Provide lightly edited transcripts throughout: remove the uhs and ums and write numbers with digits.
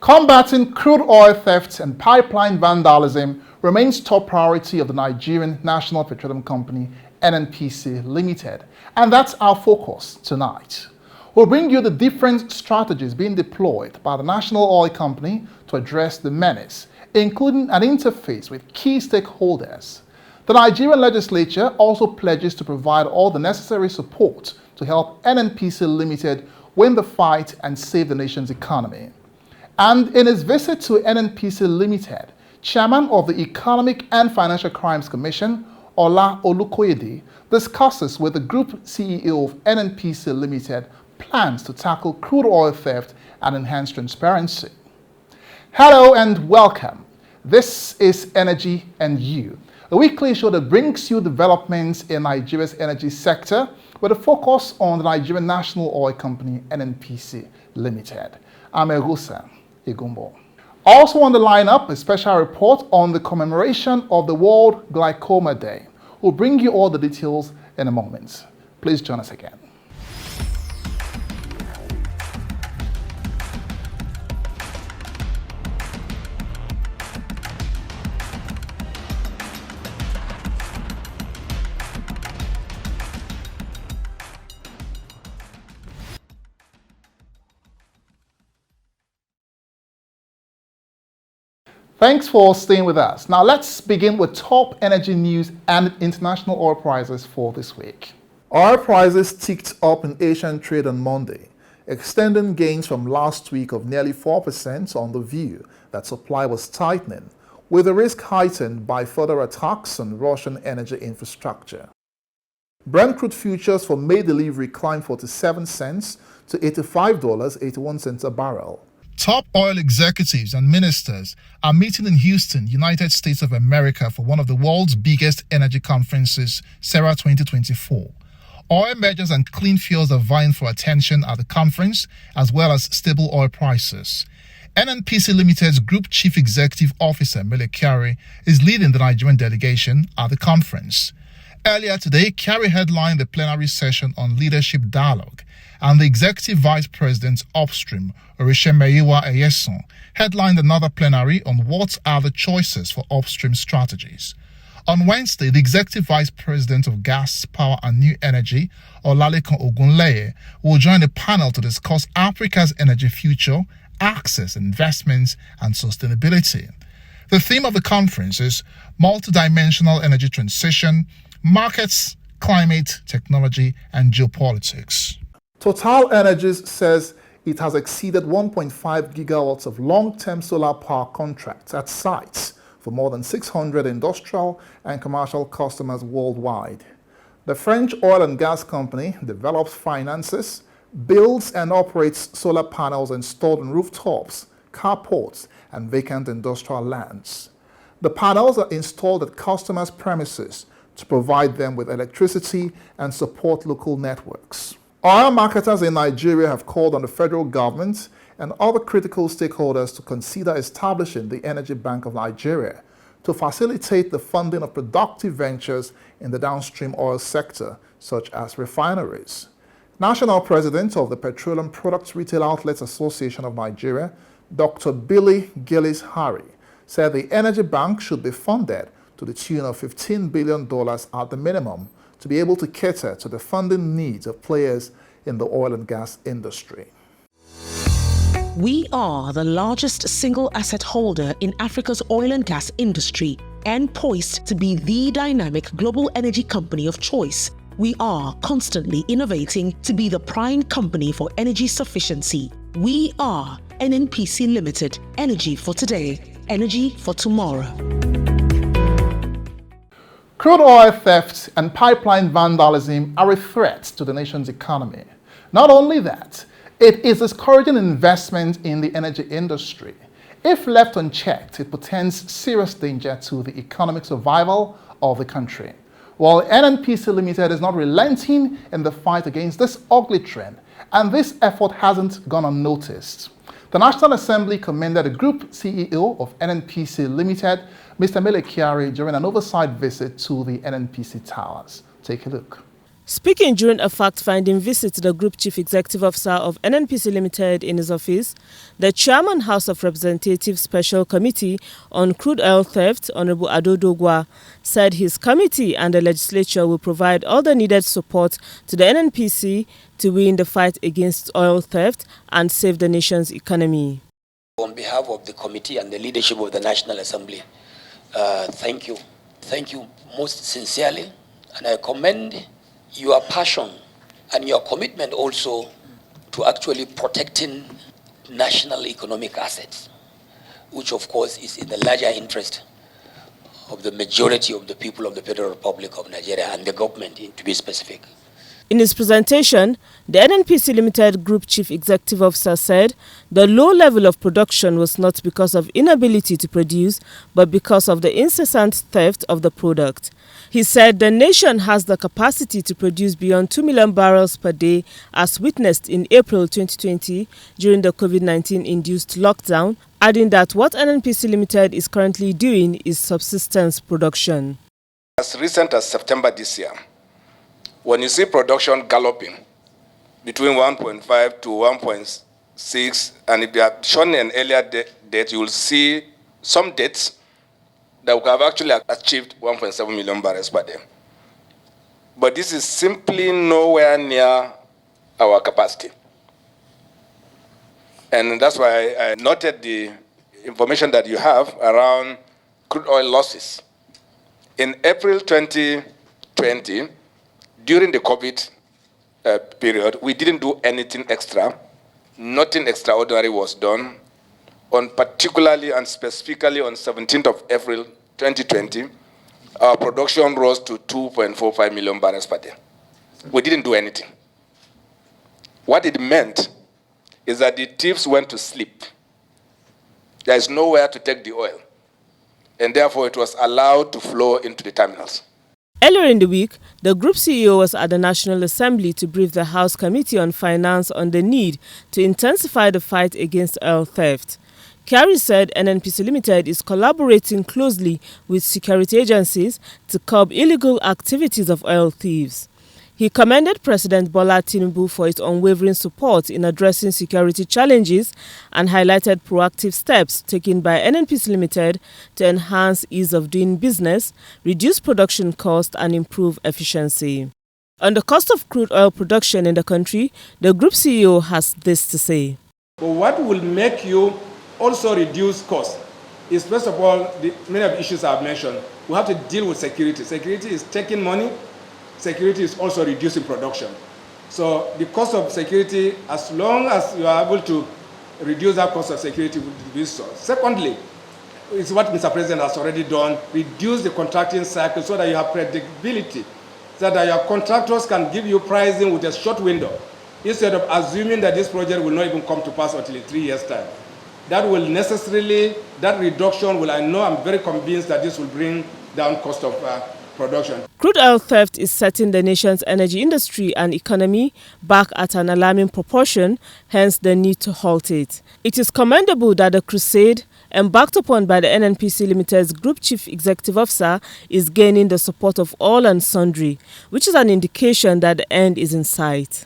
Combating crude oil theft and pipeline vandalism remains top priority of the Nigerian National Petroleum Company, NNPC Limited. And that's our focus tonight. We'll bring you the different strategies being deployed by the National Oil Company to address the menace, including an interface with key stakeholders. The Nigerian legislature also pledges to provide all the necessary support to help NNPC Limited win the fight and save the nation's economy. And in his visit to NNPC Limited, Chairman of the Economic and Financial Crimes Commission, Ola Olukoyede, discusses with the Group CEO of NNPC Limited plans to tackle crude oil theft and enhance transparency. Hello and welcome. This is Energy and You, a weekly show that brings you developments in Nigeria's energy sector with a focus on the Nigerian National Oil Company, NNPC Limited. I'm Egusa Igumbo. Also on the lineup, a special report on the commemoration of the World Glaucoma Day. We'll bring you all the details in a moment. Please join us again. Thanks for staying with us. Now let's begin with top energy news and international oil prices for this week. Oil prices ticked up in Asian trade on Monday, extending gains from last week of nearly 4% on the view that supply was tightening, with the risk heightened by further attacks on Russian energy infrastructure. Brent crude futures for May delivery climbed 47 cents to $85.81 a barrel. Top oil executives and ministers are meeting in Houston, United States of America for one of the world's biggest energy conferences, CERA 2024. Oil majors and clean fuels are vying for attention at the conference, as well as stable oil prices. NNPC Limited's Group Chief Executive Officer, Mele Kyari, is leading the Nigerian delegation at the conference. Earlier today, Kyari headlined the plenary session on leadership dialogue, and the Executive Vice President Upstream, Orishemeyiwa Eyeson, headlined another plenary on what are the choices for upstream strategies. On Wednesday, the Executive Vice President of Gas, Power and New Energy, Olalekan Ogunleye, will join the panel to discuss Africa's energy future, access, investments, and sustainability. The theme of the conference is multidimensional energy transition, markets, climate, technology, and geopolitics. Total Energies says it has exceeded 1.5 gigawatts of long-term solar power contracts at sites for more than 600 industrial and commercial customers worldwide. The French oil and gas company develops, finances, builds and operates solar panels installed on rooftops, carports, and vacant industrial lands. The panels are installed at customers' premises to provide them with electricity and support local networks. Oil marketers in Nigeria have called on the federal government and other critical stakeholders to consider establishing the Energy Bank of Nigeria to facilitate the funding of productive ventures in the downstream oil sector, such as refineries. National President of the Petroleum Products Retail Outlets Association of Nigeria, Dr. Billy Gillis-Harry, said the Energy Bank should be funded to the tune of $15 billion at the minimum to be able to cater to the funding needs of players in the oil and gas industry. We are the largest single asset holder in Africa's oil and gas industry and poised to be the dynamic global energy company of choice. We are constantly innovating to be the prime company for energy sufficiency. We are NNPC Limited, energy for today, energy for tomorrow. Crude oil theft and pipeline vandalism are a threat to the nation's economy. Not only that, it is discouraging investment in the energy industry. If left unchecked, it portends serious danger to the economic survival of the country. While NNPC Limited is not relenting in the fight against this ugly trend, and this effort hasn't gone unnoticed. The National Assembly commended the Group CEO of NNPC Limited, Mr. Mele Kyari, during an oversight visit to the NNPC towers. Take a look. Speaking during a fact-finding visit to the Group Chief Executive Officer of NNPC Limited in his office, the Chairman House of Representatives Special Committee on Crude Oil Theft, Honorable Ado Dogwa, said his committee and the legislature will provide all the needed support to the NNPC to win the fight against oil theft and save the nation's economy. On behalf of the committee and the leadership of the National Assembly, thank you. Thank you most sincerely, and I commend your passion and your commitment also to actually protecting national economic assets, which of course is in the larger interest of the majority of the people of the Federal Republic of Nigeria and the government, to be specific. In his presentation, the NNPC Limited Group Chief Executive Officer said the low level of production was not because of inability to produce, but because of the incessant theft of the product. He said the nation has the capacity to produce beyond 2 million barrels per day, as witnessed in April 2020 during the COVID-19 induced lockdown, adding that what NNPC Limited is currently doing is subsistence production. As recent as September this year, when you see production galloping between 1.5 to 1.6, and if you have shown an earlier date, you will see some dates that we have actually achieved 1.7 million barrels per day. But this is simply nowhere near our capacity. And that's why I noted the information that you have around crude oil losses. In April 2020, during the COVID period, we didn't do anything extra. Nothing extraordinary was done. Particularly and specifically on 17th of April 2020, our production rose to 2.45 million barrels per day. We didn't do anything. What it meant is that the thieves went to sleep. There is nowhere to take the oil, and therefore it was allowed to flow into the terminals. Earlier in the week, the group CEO was at the National Assembly to brief the House Committee on Finance on the need to intensify the fight against oil theft. Kyari said NNPC Limited is collaborating closely with security agencies to curb illegal activities of oil thieves. He commended President Bola Tinubu for his unwavering support in addressing security challenges and highlighted proactive steps taken by NNPC Limited to enhance ease of doing business, reduce production costs and improve efficiency. On the cost of crude oil production in the country, the group CEO has this to say. But what will make you also reduce costs is, first of all, many of the issues I've mentioned. We have to deal with security. Security is taking money. Security is also reducing production. So the cost of security, as long as you are able to reduce that cost of security, will be so. Secondly, it's what Mr. President has already done, reduce the contracting cycle so that you have predictability, so that your contractors can give you pricing with a short window, instead of assuming that this project will not even come to pass until in 3 years' time. That will necessarily, that reduction will, I'm very convinced that this will bring down cost of production. Crude oil theft is setting the nation's energy industry and economy back at an alarming proportion, hence the need to halt it. It is commendable that the crusade, embarked upon by the NNPC Limited's Group Chief Executive Officer, is gaining the support of all and sundry, which is an indication that the end is in sight.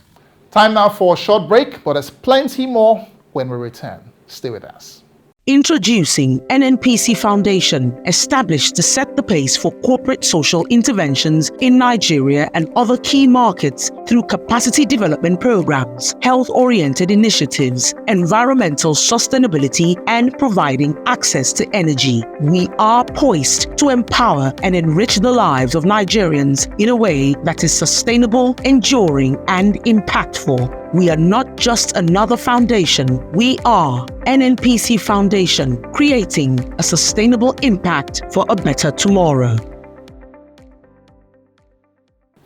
Time now for a short break, but there's plenty more when we return. Stay with us. Introducing NNPC Foundation, established to set the pace for corporate social interventions in Nigeria and other key markets through capacity development programs, health-oriented initiatives, environmental sustainability, and providing access to energy. We are poised to empower and enrich the lives of Nigerians in a way that is sustainable, enduring, and impactful. We are not just another foundation. We are NNPC Foundation, creating a sustainable impact for a better tomorrow.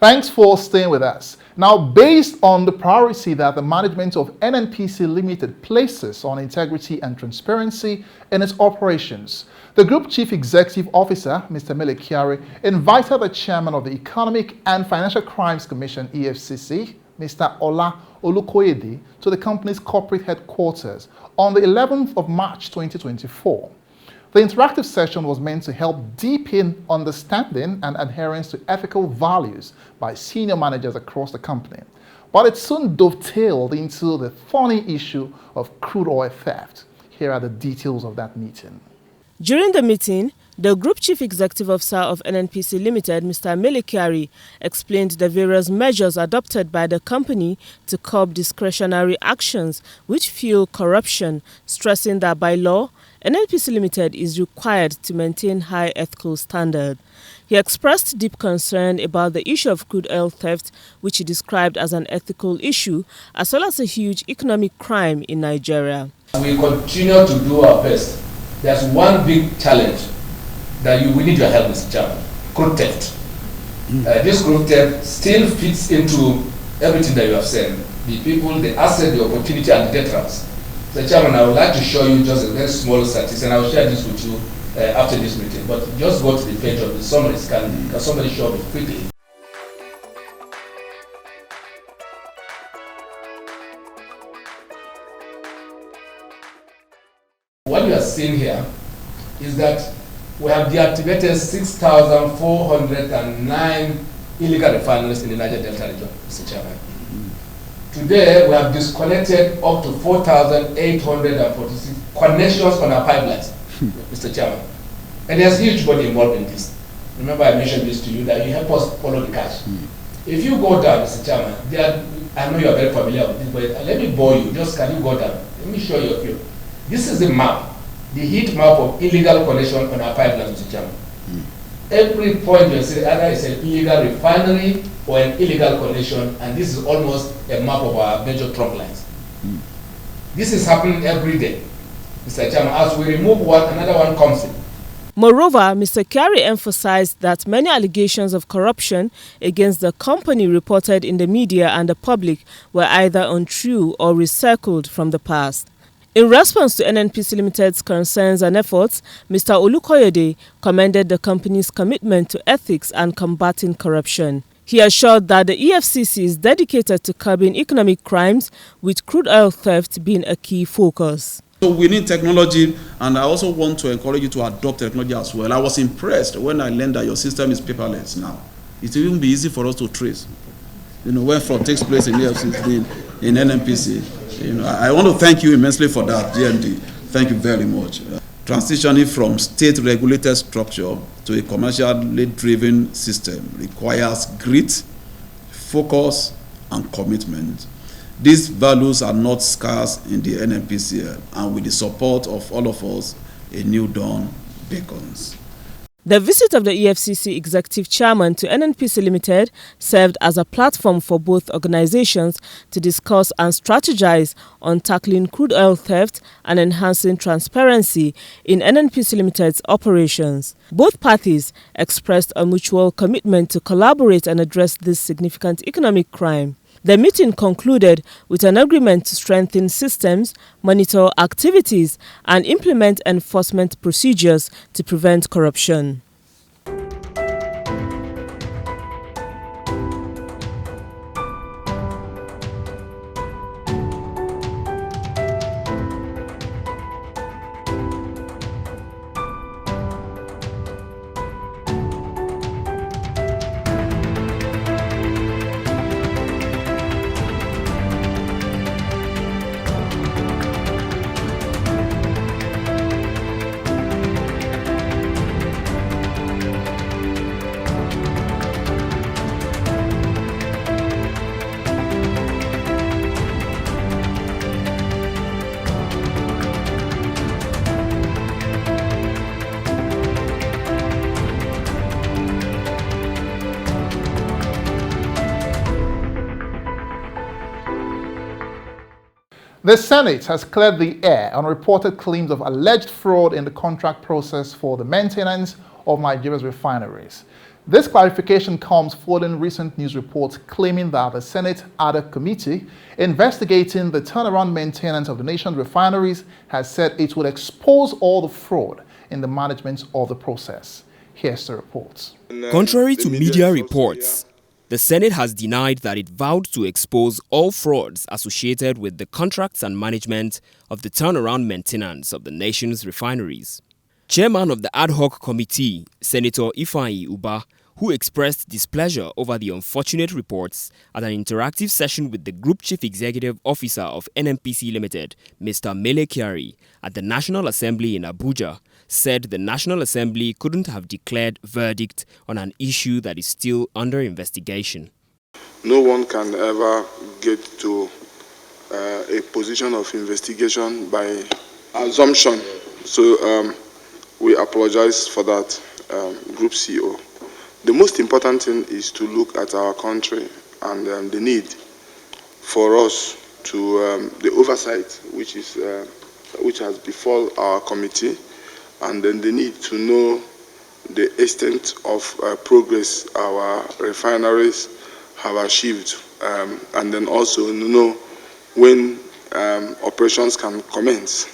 Thanks for staying with us. Now, based on the priority that the management of NNPC Limited places on integrity and transparency in its operations, the Group Chief Executive Officer, Mr. Mele Kyari, invited the Chairman of the Economic and Financial Crimes Commission, EFCC, Mr. Ola Olukoyede, to the company's corporate headquarters on the 11th of March 2024. The interactive session was meant to help deepen understanding and adherence to ethical values by senior managers across the company. But it soon dovetailed into the thorny issue of crude oil theft. Here are the details of that meeting. During the meeting, the Group Chief Executive Officer of NNPC Limited, Mr. Kyari, explained the various measures adopted by the company to curb discretionary actions which fuel corruption, stressing that by law, NNPC Limited is required to maintain high ethical standards. He expressed deep concern about the issue of crude oil theft, which he described as an ethical issue, as well as a huge economic crime in Nigeria. We continue to do our best. There's one big challenge that we need your help, Mr. Chairman: crude theft. This crude theft still fits into everything that you have said: the people, the asset, the opportunity, and the debt traps. Mr. Chairman, I would like to show you just a very small statistic, and I will share this with you after this meeting. But just go to the page of the summary. Can somebody show me quickly? What you are seeing here is that we have deactivated 6,409 illegal refineries in the Niger Delta region, Mr. Chairman. Today, we have disconnected up to 4,846 connections on our pipelines, Mr. Chairman. And there's huge money involved in this. Remember, I mentioned this to you, that you help us follow the cash. If you go down, Mr. Chairman, I know you are very familiar with this, but let me bore you. Just can you go down? Let me show you a few. This is the map, the heat map of illegal connection on our pipelines, Mr. Chairman. Every point you see, either it's an illegal refinery or an illegal connection, and this is almost a map of our major trunk lines. This is happening every day, Mr. Chairman. As we remove one, another one comes in. Moreover, Mr. Kyari emphasized that many allegations of corruption against the company reported in the media and the public were either untrue or recycled from the past. In response to NNPC Limited's concerns and efforts, Mr. Olukoyede commended the company's commitment to ethics and combating corruption. He assured that the EFCC is dedicated to curbing economic crimes, with crude oil theft being a key focus. So we need technology, and I also want to encourage you to adopt technology as well. I was impressed when I learned that your system is paperless now. It will even be easy for us to trace. When fraud takes place in EFCC, in NNPC. I want to thank you immensely for that, DND. Thank you very much. Transitioning from state-regulated structure to a commercially driven system requires grit, focus, and commitment. These values are not scarce in the NNPC, and with the support of all of us, a new dawn beckons. The visit of the EFCC Executive Chairman to NNPC Limited served as a platform for both organizations to discuss and strategize on tackling crude oil theft and enhancing transparency in NNPC Limited's operations. Both parties expressed a mutual commitment to collaborate and address this significant economic crime. The meeting concluded with an agreement to strengthen systems, monitor activities, and implement enforcement procedures to prevent corruption. The Senate has cleared the air on reported claims of alleged fraud in the contract process for the maintenance of Nigeria's refineries. This clarification comes following recent news reports claiming that the Senate ad hoc committee investigating the turnaround maintenance of the nation's refineries has said it would expose all the fraud in the management of the process. Here's the report. Contrary to media reports, the Senate has denied that it vowed to expose all frauds associated with the contracts and management of the turnaround maintenance of the nation's refineries. Chairman of the ad hoc committee, Senator Ifeanyi Ubah, who expressed displeasure over the unfortunate reports at an interactive session with the Group Chief Executive Officer of NNPC Limited, Mr. Mele Kyari, at the National Assembly in Abuja, said the National Assembly couldn't have declared verdict on an issue that is still under investigation. No one can ever get to a position of investigation by assumption. So we apologize for that, Group CEO. The most important thing is to look at our country and the need for us to the oversight which has befall our committee, and then the need to know the extent of progress our refineries have achieved, and then also know when operations can commence.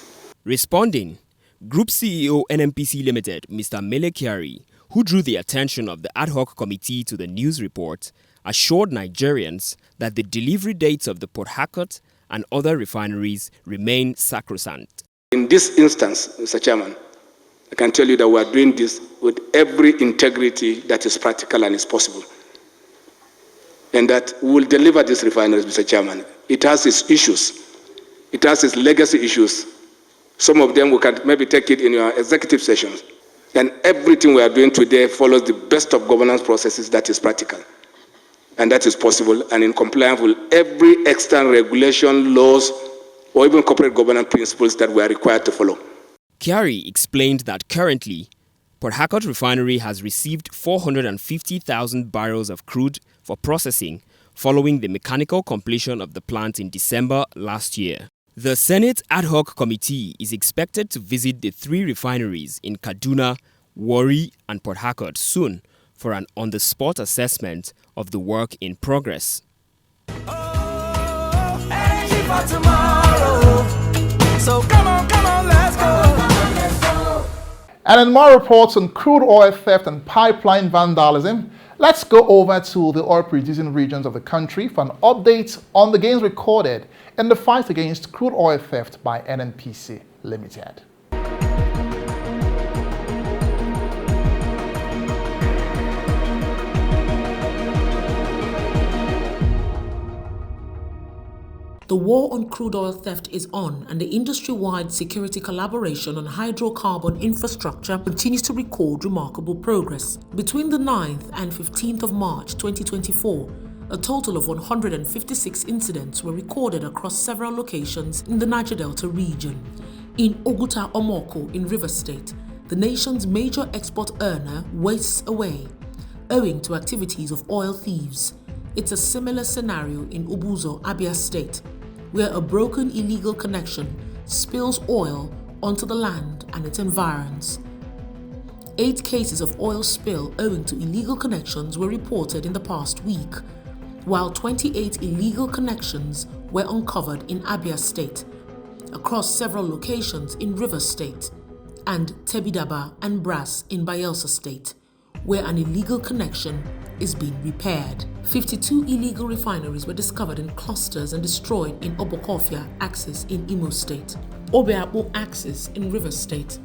Responding, Group CEO NNPC Limited, Mr. Mele Kyari, who drew the attention of the ad hoc committee to the news report, assured Nigerians that the delivery dates of the Port Harcourt and other refineries remain sacrosanct. In this instance, Mr. Chairman, I can tell you that we are doing this with every integrity that is practical and is possible. And that we will deliver these refineries, Mr. Chairman. It has its issues. It has its legacy issues. Some of them we can maybe take it in your executive sessions. And everything we are doing today follows the best of governance processes that is practical. And that is possible and in compliance with every external regulation, laws, or even corporate governance principles that we are required to follow. Kyari explained that currently, Port Harcourt Refinery has received 450,000 barrels of crude for processing following the mechanical completion of the plant in December last year. The Senate Ad Hoc Committee is expected to visit the 3 refineries in Kaduna, Warri and Port Harcourt soon for an on-the-spot assessment of the work in progress. Energy for tomorrow. So come on, let's go. And in more reports on crude oil theft and pipeline vandalism, let's go over to the oil-producing regions of the country for an update on the gains recorded in the fight against crude oil theft by NNPC Limited. The war on crude oil theft is on, and the industry-wide security collaboration on hydrocarbon infrastructure continues to record remarkable progress. Between the 9th and 15th of March 2024, a total of 156 incidents were recorded across several locations in the Niger Delta region. In Oguta Omoko in Rivers State, the nation's major export earner wastes away, owing to activities of oil thieves. It's a similar scenario in Obuzo, Abia State, where a broken illegal connection spills oil onto the land and its environs. 8 cases of oil spill owing to illegal connections were reported in the past week, while 28 illegal connections were uncovered in Abia State, across several locations in Rivers State, and Tebidaba and Brass in Bayelsa State, where an illegal connection is being repaired. 52 illegal refineries were discovered in clusters and destroyed in Obokofia Axis in Imo State, Obeapo Axis in Rivers State,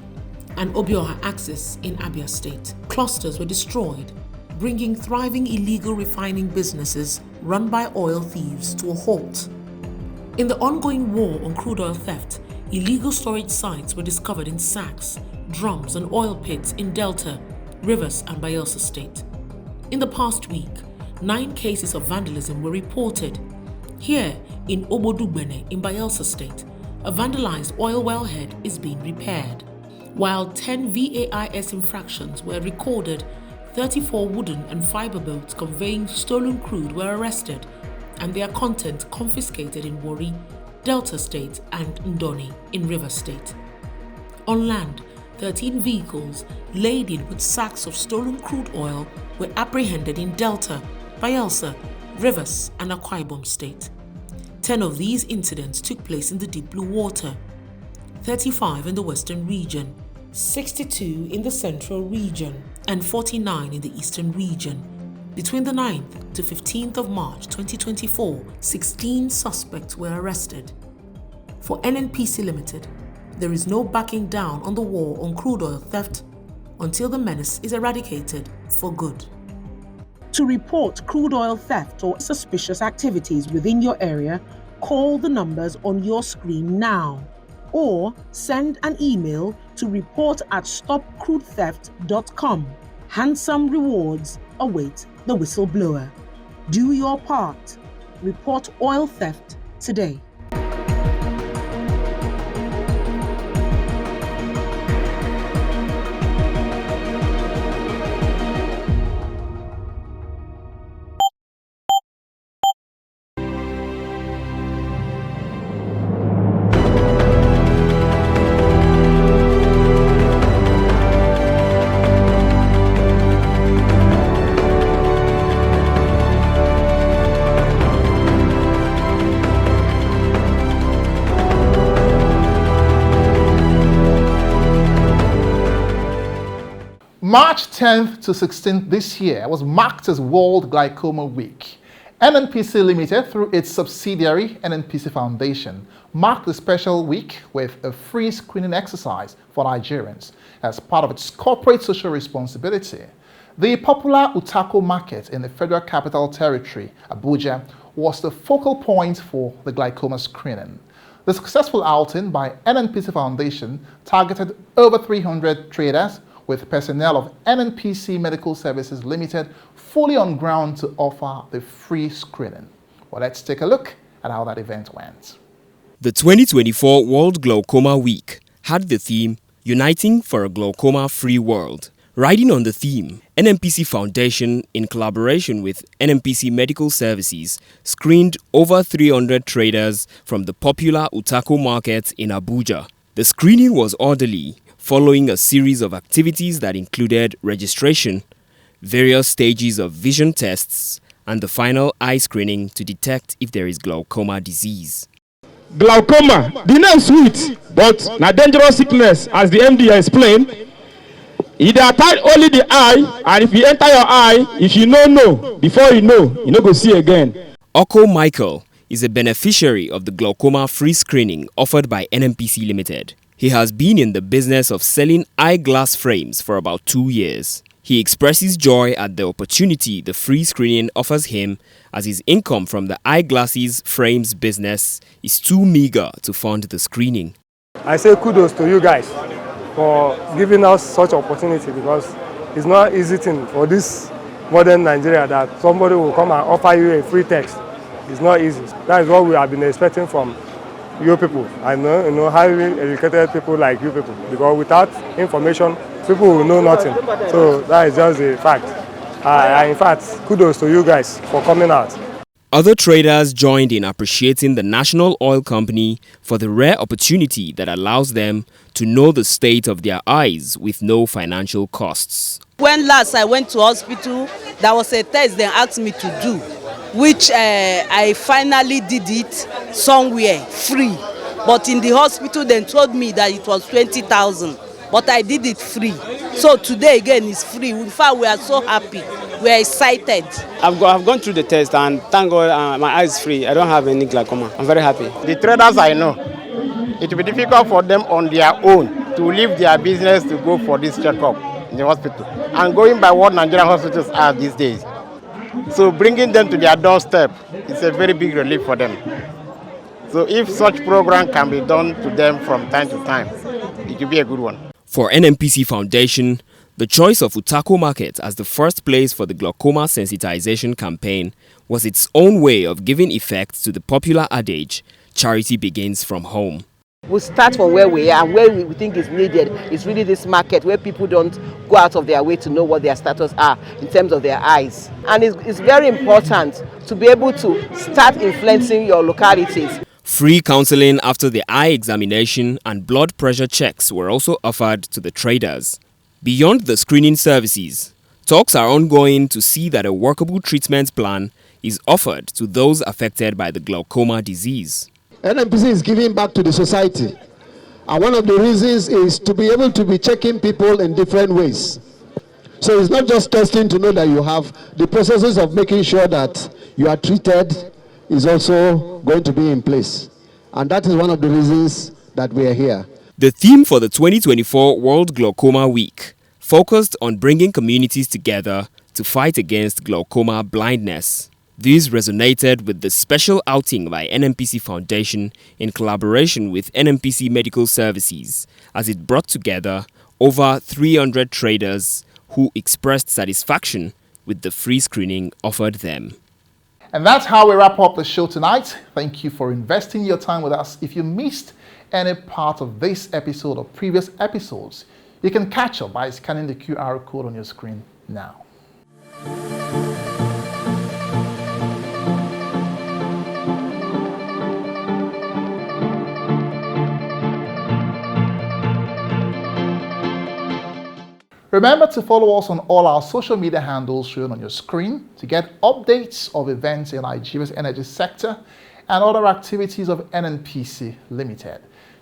and Obioha Axis in Abia State. Clusters were destroyed, bringing thriving illegal refining businesses run by oil thieves to a halt. In the ongoing war on crude oil theft, illegal storage sites were discovered in sacks, drums, and oil pits in Delta, Rivers, and Bayelsa State. In the past week, 9 cases of vandalism were reported. Here, in Obodugbene in Bayelsa State, a vandalized oil wellhead is being repaired. While 10 VAIS infractions were recorded, 34 wooden and fiber boats conveying stolen crude were arrested and their content confiscated in Warri, Delta State, and Ndoni in Rivers State. On land, 13 vehicles laden with sacks of stolen crude oil were apprehended in Delta, Bayelsa, Rivers, and Akwa Ibom State. 10 of these incidents took place in the deep blue water, 35 in the western region, 62 in the central region, and 49 in the eastern region. Between the 9th to 15th of March 2024, 16 suspects were arrested. For NNPC Limited, there is no backing down on the war on crude oil theft until the menace is eradicated for good. To report crude oil theft or suspicious activities within your area, call the numbers on your screen now or send an email to report@stopcrudetheft.com. Handsome rewards await the whistleblower. Do your part. Report oil theft today. March 10th to 16th this year was marked as World Glaucoma Week. NNPC Limited, through its subsidiary NNPC Foundation, marked the special week with a free screening exercise for Nigerians as part of its corporate social responsibility. The popular Utako market in the Federal Capital Territory, Abuja, was the focal point for the glaucoma screening. The successful outing by NNPC Foundation targeted over 300 traders with personnel of NNPC Medical Services Limited fully on ground to offer the free screening. Well, let's take a look at how that event went. The 2024 World Glaucoma Week had the theme Uniting for a Glaucoma-Free World. Riding on the theme, NNPC Foundation, in collaboration with NNPC Medical Services, screened over 300 traders from the popular Utako market in Abuja. The screening was orderly, following a series of activities that included registration, various stages of vision tests, and the final eye screening to detect if there is glaucoma disease. Glaucoma, the name sweet, but na dangerous sickness, as the MD explained. It attack only the eye, and if you enter your eye, if you know, before you know go see again. Oko Michael is a beneficiary of the glaucoma free screening offered by NNPC Limited. He has been in the business of selling eyeglass frames for about 2 years. He expresses joy at the opportunity the free screening offers him, as his income from the eyeglasses frames business is too meager to fund the screening. I say kudos to you guys for giving us such opportunity, because it's not easy thing for this modern Nigeria that somebody will come and offer you a free text. It's not easy. That is what we have been expecting from you people. I know highly educated people like you people, because without information, people will know nothing. So that is just a fact. In fact, kudos to you guys for coming out. Other traders joined in appreciating the National Oil Company for the rare opportunity that allows them to know the state of their eyes with no financial costs. When last I went to hospital, there was a test they asked me to do, which I finally did it somewhere free. But in the hospital, they told me that it was 20,000, but I did it free. So today again is free. In fact, we are so happy. We are excited. I've gone through the test, and thank God my eye is free. I don't have any glaucoma. I'm very happy. The traders I know, it will be difficult for them on their own to leave their business to go for this checkup in the hospital. And going by what Nigerian hospitals are these days. So bringing them to their doorstep is a very big relief for them. So if such program can be done to them from time to time, it will be a good one. For NNPC Foundation, the choice of Utako Market as the first place for the glaucoma sensitization campaign was its own way of giving effect to the popular adage, charity begins from home. We start from where we are, and where we think is needed is really this market where people don't go out of their way to know what their status are in terms of their eyes. And it's very important to be able to start influencing your localities. Free counseling after the eye examination and blood pressure checks were also offered to the traders. Beyond the screening services, talks are ongoing to see that a workable treatment plan is offered to those affected by the glaucoma disease. NNPC is giving back to the society, and one of the reasons is to be able to be checking people in different ways. So it's not just testing to know that you have, the processes of making sure that you are treated is also going to be in place, and that is one of the reasons that we are here. The theme for the 2024 World Glaucoma Week focused on bringing communities together to fight against glaucoma blindness. This resonated with the special outing by NNPC Foundation in collaboration with NNPC Medical Services, as it brought together over 300 traders who expressed satisfaction with the free screening offered them. And that's how we wrap up the show tonight. Thank you for investing your time with us. If you missed any part of this episode or previous episodes, you can catch up by scanning the QR code on your screen now. Remember to follow us on all our social media handles shown on your screen to get updates of events in Nigeria's energy sector and other activities of NNPC Limited.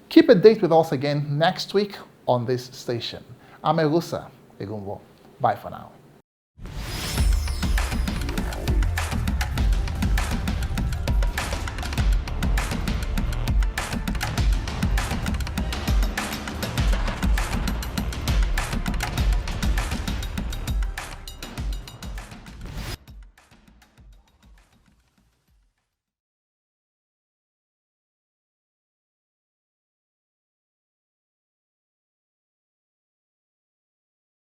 Keep a date with us again next week on this station. I'm Egusa Egumbo. Bye for now.